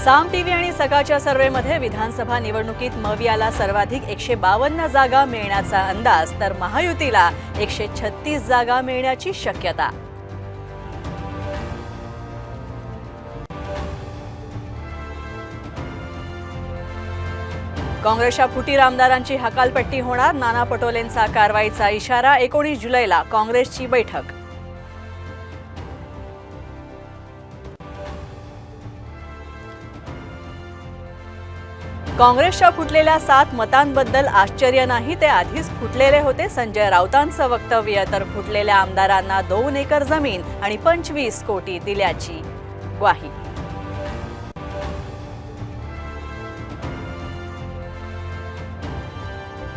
साम TV आणि सकाळच्या सर्व्हेमध्ये विधानसभा निवडणुकीत मवियाला सर्वाधिक 152 जागा मिळण्याचा अंदाज, तर महायुतीला 136 जागा मिळण्याची शक्यता। काँग्रेसच्या फुटीर आमदारांची हकालपट्टी होणार, नाना पटोलेंचा कारवाईचा इशारा। 19 जुलैला काँग्रेसची बैठक। काँग्रेसच्या फुटलेल्या 7 मतांबद्दल आश्चर्य नाही, ते आधीच फुटलेले होते। संजय राऊतांचं वक्तव्य, तर फुटलेल्या आमदारांना 2 एकर जमीन आणि 25 कोटी दिल्याची ग्वाही।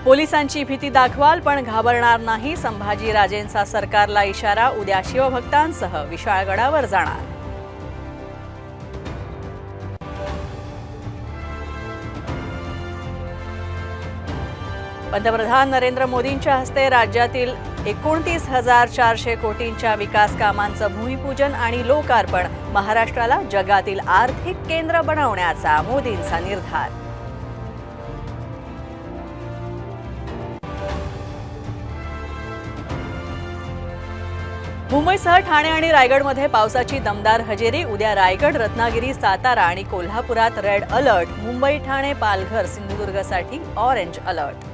पोलिसांची भीती दाखवाल पण घाबरणार नाही, संभाजीराजेंचा सरकारला इशारा। उद्या शिवभक्तांसह विशाळगडावर जाणार। पंतप्रधान नरेंद्र मोदींच्या हस्ते राज्यातील 29,400 कोटींच्या विकास कामांचं भूमिपूजन आणि लोकार्पण। महाराष्ट्राला जगातील आर्थिक केंद्र बनवण्याचा मोदींचा निर्धार। मुंबईसह ठाणे आणि रायगडमध्ये पावसाची दमदार हजेरी। उद्या रायगड, रत्नागिरी, सातारा आणि कोल्हापुरात रेड अलर्ट। मुंबई, ठाणे, पालघर, सिंधुदुर्गसाठी ऑरेंज अलर्ट।